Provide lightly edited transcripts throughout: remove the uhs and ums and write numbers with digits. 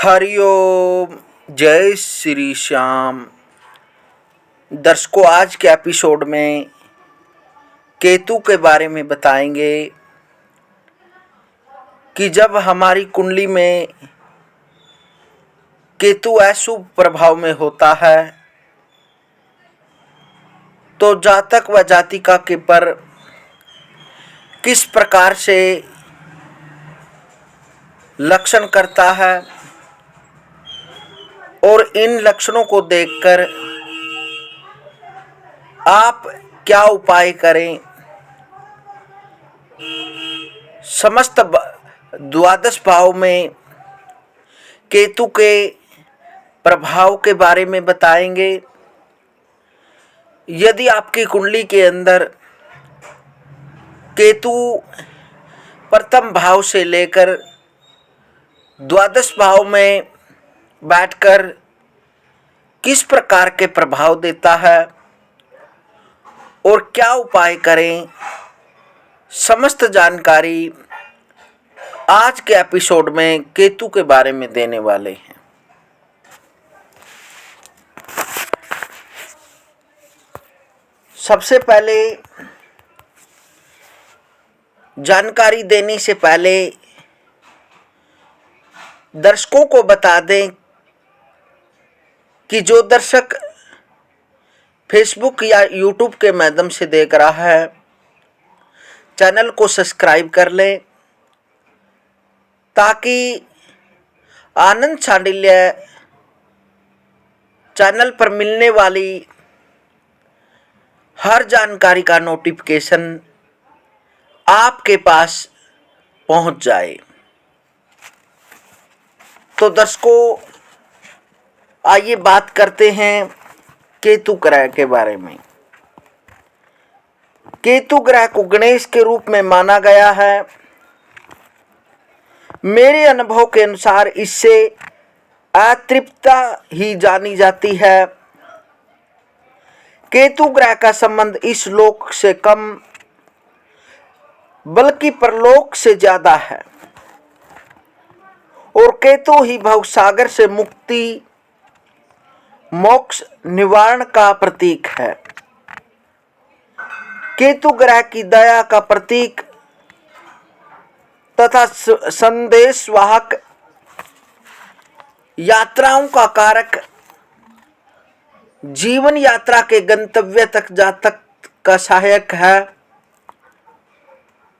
हरिओम। जय श्री श्याम। दर्शकों, आज के एपिसोड में केतु के बारे में बताएंगे कि जब हमारी कुंडली में केतु अशुभ प्रभाव में होता है तो जातक व जातिका के पर किस प्रकार से लक्षण करता है और इन लक्षणों को देखकर आप क्या उपाय करें। समस्त द्वादश भाव में केतु के प्रभाव के बारे में बताएंगे। यदि आपकी कुंडली के अंदर केतु प्रथम भाव से लेकर द्वादश भाव में बैठकर किस प्रकार के प्रभाव देता है और क्या उपाय करें, समस्त जानकारी आज के एपिसोड में केतु के बारे में देने वाले हैं। सबसे पहले जानकारी देने से पहले दर्शकों को बता दें कि जो दर्शक फेसबुक या यूट्यूब के माध्यम से देख रहा है, चैनल को सब्सक्राइब कर लें ताकि आनंद सांडिल्य चैनल पर मिलने वाली हर जानकारी का नोटिफिकेशन आपके पास पहुंच जाए। तो दर्शकों, आइए बात करते हैं केतु ग्रह के बारे में। केतु ग्रह को गणेश के रूप में माना गया है। मेरे अनुभव के अनुसार इससे अतृप्तता ही जानी जाती है। केतु ग्रह का संबंध इस लोक से कम बल्कि परलोक से ज्यादा है और केतु ही भवसागर से मुक्ति मोक्ष निवारण का प्रतीक है। केतु ग्रह की दया का प्रतीक तथा संदेशवाहक, यात्राओं का कारक, जीवन यात्रा के गंतव्य तक जातक का सहायक है।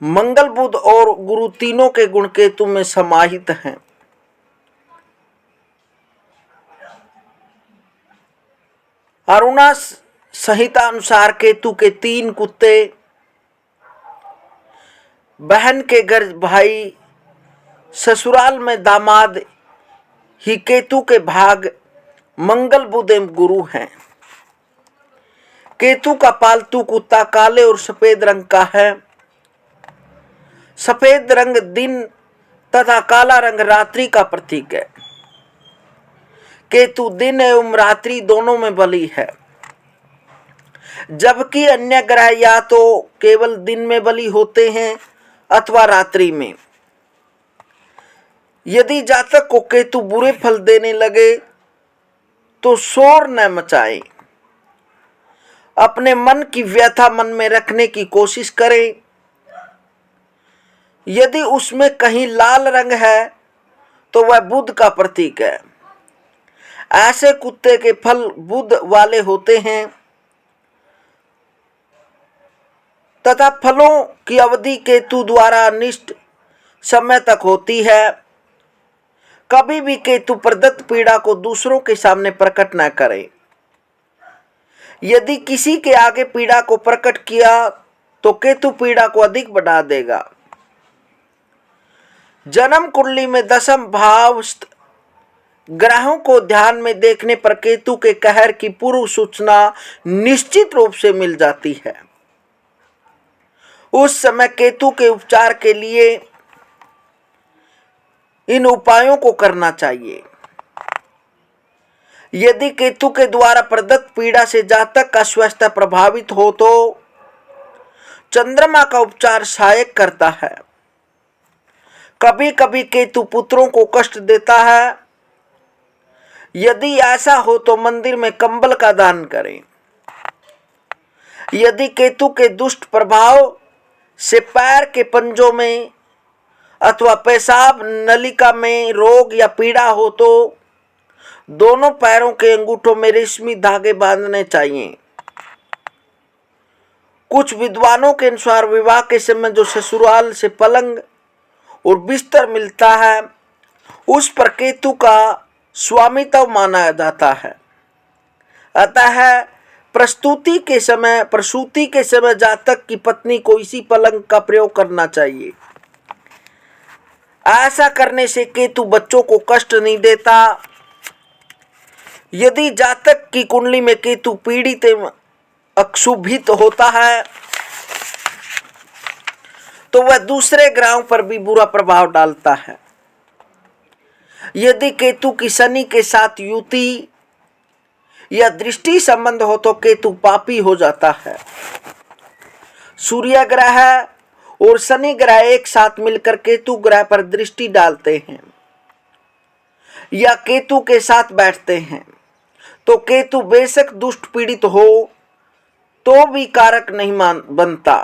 मंगल, बुध और गुरु तीनों के गुण केतु में समाहित हैं। अरुणा संहिता अनुसार केतु के 3 कुत्ते, बहन के घर भाई, ससुराल में दामाद ही केतु के भाग मंगल, बुध एवं गुरु हैं। केतु का पालतू कुत्ता काले और सफेद रंग का है। सफेद रंग दिन तथा काला रंग रात्रि का प्रतीक है। केतु दिन एवं रात्रि दोनों में बली है, जबकि अन्य ग्रह या तो केवल दिन में बली होते हैं अथवा रात्रि में। यदि जातक को केतु बुरे फल देने लगे तो शोर न मचाएं। अपने मन की व्यथा मन में रखने की कोशिश करें। यदि उसमें कहीं लाल रंग है तो वह बुध का प्रतीक है। ऐसे कुत्ते के फल बुध वाले होते हैं तथा फलों की अवधि केतु द्वारा निष्ठ समय तक होती है। कभी भी केतु प्रदत्त पीड़ा को दूसरों के सामने प्रकट न करें। यदि किसी के आगे पीड़ा को प्रकट किया तो केतु पीड़ा को अधिक बढ़ा देगा। जन्म कुंडली में दशम भाव ग्रहों को ध्यान में देखने पर केतु के कहर की पूर्व सूचना निश्चित रूप से मिल जाती है। उस समय केतु के उपचार के लिए इन उपायों को करना चाहिए। यदि केतु के द्वारा प्रदत्त पीड़ा से जातक का स्वास्थ्य प्रभावित हो तो चंद्रमा का उपचार सहायक करता है। कभी कभी केतु पुत्रों को कष्ट देता है यदि ऐसा हो तो मंदिर में कंबल का दान करें। यदि केतु के दुष्ट प्रभाव से पैर के पंजों में अथवा पेशाब नलिका में रोग या पीड़ा हो तो दोनों पैरों के अंगूठों में रेशमी धागे बांधने चाहिए। कुछ विद्वानों के अनुसार विवाह के समय जो ससुराल से पलंग और बिस्तर मिलता है उस पर केतु का स्वामित्व माना जाता है। अतः प्रसूति के समय जातक की पत्नी को इसी पलंग का प्रयोग करना चाहिए। ऐसा करने से केतु बच्चों को कष्ट नहीं देता। यदि जातक की कुंडली में केतु पीड़ित एवं अक्षुभित होता है तो वह दूसरे ग्रहों पर भी बुरा प्रभाव डालता है। यदि केतु की शनि के साथ युति या दृष्टि संबंध हो तो केतु पापी हो जाता है। सूर्य ग्रह और शनि ग्रह एक साथ मिलकर केतु ग्रह पर दृष्टि डालते हैं या केतु के साथ बैठते हैं तो केतु बेशक दुष्ट पीड़ित हो तो भी कारक नहीं बनता।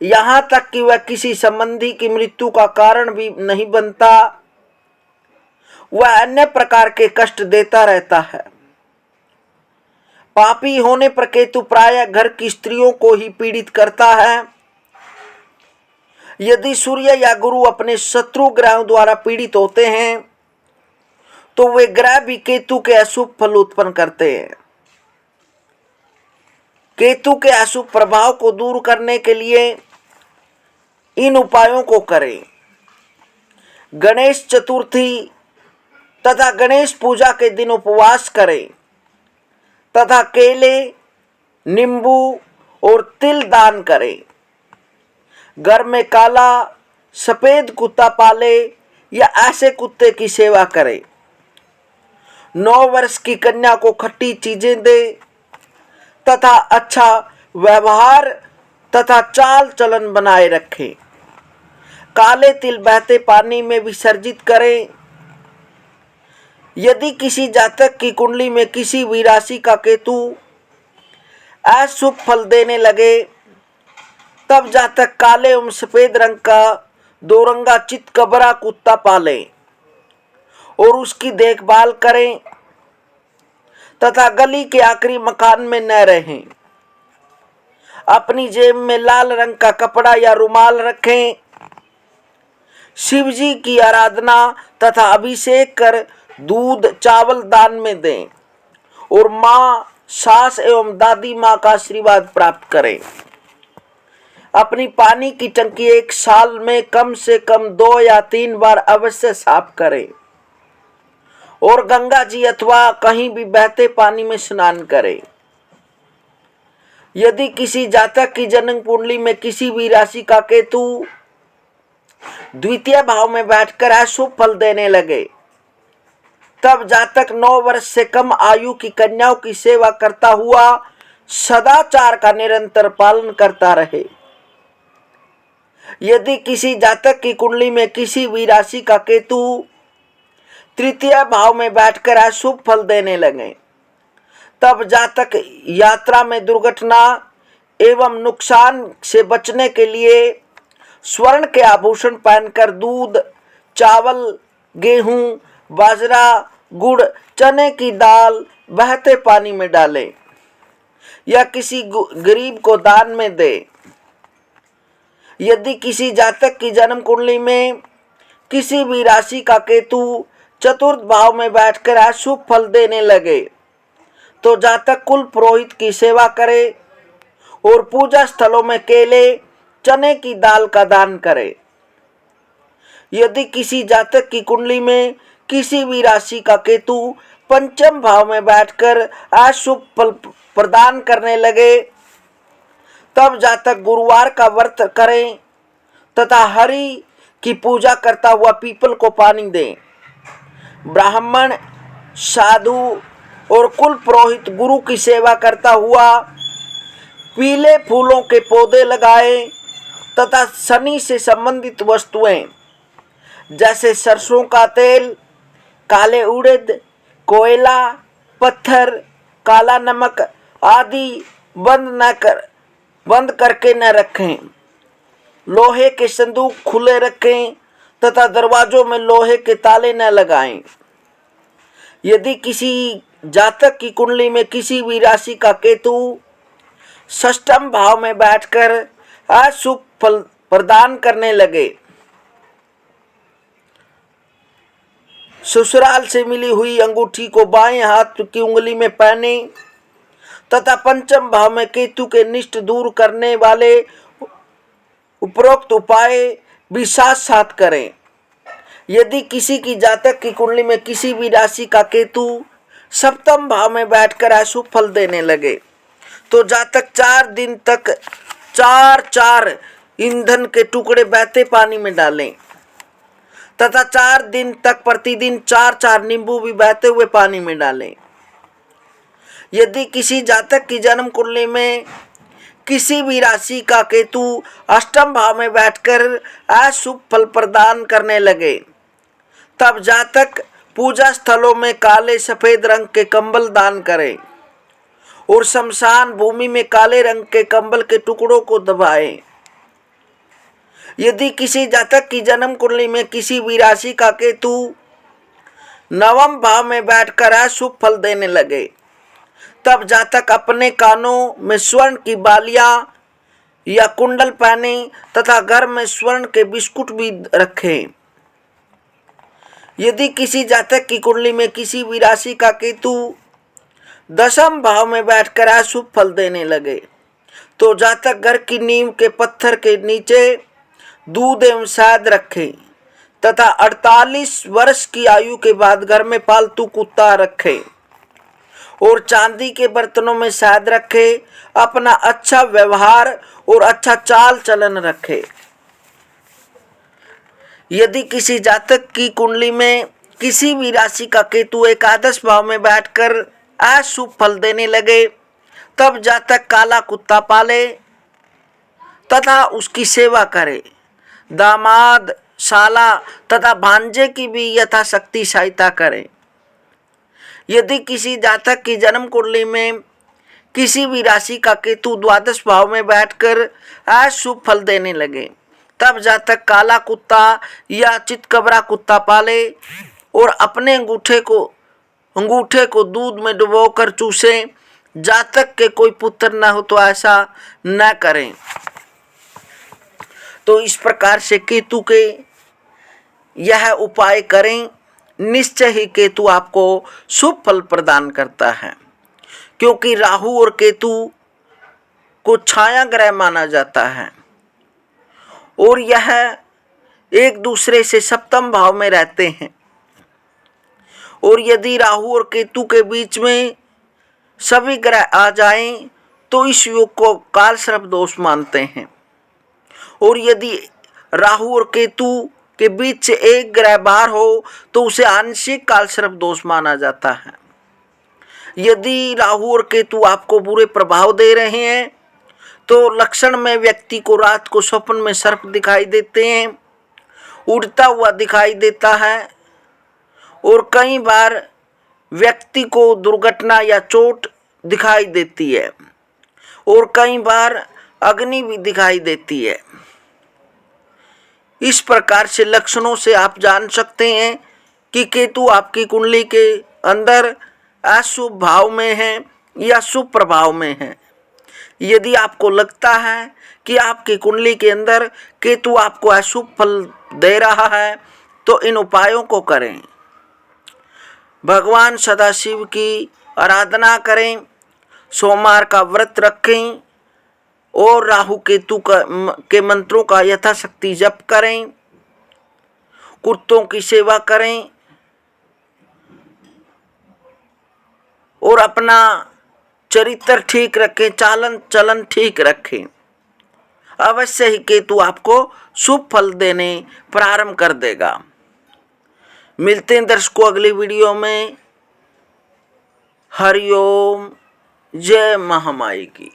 यहां तक कि वह किसी संबंधी की मृत्यु का कारण भी नहीं बनता। वह अन्य प्रकार के कष्ट देता रहता है। पापी होने पर केतु प्रायः घर की स्त्रियों को ही पीड़ित करता है। यदि सूर्य या गुरु अपने शत्रु ग्रहों द्वारा पीड़ित होते हैं तो वे ग्रह भी केतु के अशुभ फल उत्पन्न करते हैं। केतु के अशुभ प्रभाव को दूर करने के लिए इन उपायों को करें। गणेश चतुर्थी तथा गणेश पूजा के दिन उपवास करें तथा केले, नींबू और तिल दान करें। घर में काला सफेद कुत्ता पाले या ऐसे कुत्ते की सेवा करें। 9 वर्ष की कन्या को खट्टी चीजें दे तथा अच्छा व्यवहार तथा चाल चलन बनाए रखें। काले तिल बहते पानी में विसर्जित करें। यदि किसी जातक की कुंडली में किसी भी राशि का केतु अशुभ फल देने लगे तब जातक काले एवं सफेद रंग का 2 रंगा चितकबरा कुत्ता पाले और उसकी देखभाल करें तथा गली के आखिरी मकान में न रहें। अपनी जेब में लाल रंग का कपड़ा या रुमाल रखें। शिव जी की आराधना तथा अभिषेक कर दूध चावल दान में दें और माँ, सास एवं दादी माँ का आशीर्वाद प्राप्त करें। अपनी पानी की टंकी 1 साल में कम से कम 2 या 3 बार अवश्य साफ करें और गंगा जी अथवा कहीं भी बहते पानी में स्नान करें। यदि किसी जातक की जन्म कुंडली में किसी भी राशि का केतु द्वितीय भाव में बैठकर अशुभ फल देने लगे तब जातक 9 वर्ष से कम आयु की कन्याओं की सेवा करता हुआ सदाचार का निरंतर पालन करता रहे। यदि किसी जातक की कुंडली में किसी भी राशि का केतु तृतीय भाव में बैठकर अशुभ फल देने लगे तब जातक यात्रा में दुर्घटना एवं नुकसान से बचने के लिए स्वर्ण के आभूषण पहनकर दूध, चावल, गेहूं, बाजरा, गुड़, चने की दाल बहते पानी में डालें या किसी गरीब को दान में दे। यदि किसी जातक की जन्म कुंडली में किसी भी राशि का केतु चतुर्थ भाव में बैठकर अशुभ फल देने लगे तो जातक कुल पुरोहित की सेवा करे और पूजा स्थलों में केले, चने की दाल का दान करे। यदि किसी जातक की कुंडली में किसी भी राशि का केतु पंचम भाव में बैठकर अशुभ फल प्रदान करने लगे तब जातक गुरुवार का व्रत करें तथा हरि की पूजा करता हुआ पीपल को पानी दें। ब्राह्मण, साधु और कुल पुरोहित गुरु की सेवा करता हुआ पीले फूलों के पौधे लगाएं तथा शनि से संबंधित वस्तुएं जैसे सरसों का तेल, काले उड़द, कोयला, पत्थर, काला नमक आदि बंद करके न रखें। लोहे के संदूक खुले रखें तथा दरवाजों में लोहे के ताले न लगाएं। यदि किसी जातक की कुंडली में किसी भी राशि का केतु षष्ठम भाव में बैठकर अशुभ फल प्रदान करने लगे, ससुराल से मिली हुई अंगूठी को बाएं हाथ की उंगली में पहने तथा पंचम भाव में केतु के निष्ठ दूर करने वाले उपरोक्त उपाय भी साथ साथ करें। यदि किसी की जातक की कुंडली में किसी भी राशि का केतु सप्तम भाव में बैठकर अशुभ फल देने लगे तो जातक 4 दिन तक 4 ईंधन के टुकड़े बहते पानी में डालें तथा 4 दिन तक प्रतिदिन 4 नींबू भी बहते हुए पानी में डालें। यदि किसी जातक की जन्म कुंडली में किसी भी राशि का केतु अष्टम भाव में बैठकर अशुभ फल प्रदान करने लगे तब जातक पूजा स्थलों में काले सफेद रंग के कंबल दान करें और शमशान भूमि में काले रंग के कंबल के टुकड़ों को दबाएं। यदि किसी जातक की जन्म कुंडली में किसी भी राशि का केतु नवम भाव में बैठकर अशुभ फल देने लगे तब जातक अपने कानों में स्वर्ण की बालियां या कुंडल पहने तथा घर में स्वर्ण के बिस्कुट भी रखें। यदि किसी जातक की कुंडली में किसी भी राशि का केतु दशम भाव में बैठकर अशुभ फल देने लगे तो जातक घर की नींव के पत्थर के नीचे दूध एवं शहद रखें तथा 48 वर्ष की आयु के बाद घर में पालतू कुत्ता रखें और चांदी के बर्तनों में शहद रखे। अपना अच्छा व्यवहार और अच्छा चाल चलन रखे। यदि किसी जातक की कुंडली में किसी भी राशि का केतु एकादश भाव में बैठकर अशुभ फल देने लगे तब जातक काला कुत्ता पाले तथा उसकी सेवा करे। दामाद, साला तथा भांजे की भी यथाशक्ति सहायता करें। यदि किसी जातक की जन्म कुंडली में किसी भी राशि का केतु द्वादश भाव में बैठकर अशुभ फल देने लगे तब जातक काला कुत्ता या चितकबरा कुत्ता पाले और अपने अंगूठे को दूध में डुबोकर चूसे। जातक के कोई पुत्र न हो तो ऐसा न करें। तो इस प्रकार से केतु के यह उपाय करें, निश्चय ही केतु आपको शुभ फल प्रदान करता है, क्योंकि राहु और केतु को छाया ग्रह माना जाता है और यह एक दूसरे से सप्तम भाव में रहते हैं। और यदि राहु और केतु के बीच में सभी ग्रह आ जाएं तो इस योग को कालसर्प दोष मानते हैं। और यदि राहु और केतु के बीच से एक ग्रह बाहर हो तो उसे आंशिक कालसर्प दोष माना जाता है। यदि राहु और केतु आपको बुरे प्रभाव दे रहे हैं तो लक्षण में व्यक्ति को रात को स्वप्न में सर्प दिखाई देते हैं, उड़ता हुआ दिखाई देता है और कई बार व्यक्ति को दुर्घटना या चोट दिखाई देती है और कई बार अग्नि भी दिखाई देती है। इस प्रकार से लक्षणों से आप जान सकते हैं कि केतु आपकी कुंडली के अंदर अशुभ भाव में है या शुभ प्रभाव में है। यदि आपको लगता है कि आपकी कुंडली के अंदर केतु आपको अशुभ फल दे रहा है तो इन उपायों को करें। भगवान सदाशिव की आराधना करें, सोमवार का व्रत रखें और राहु केतु के मंत्रों का यथाशक्ति जप करें, कुत्तों की सेवा करें और अपना चरित्र ठीक रखें, चालन चलन ठीक रखें। अवश्य ही केतु आपको शुभ फल देने प्रारंभ कर देगा। मिलते हैं दर्शकों अगली वीडियो में। हरिओम, जय महामाई की।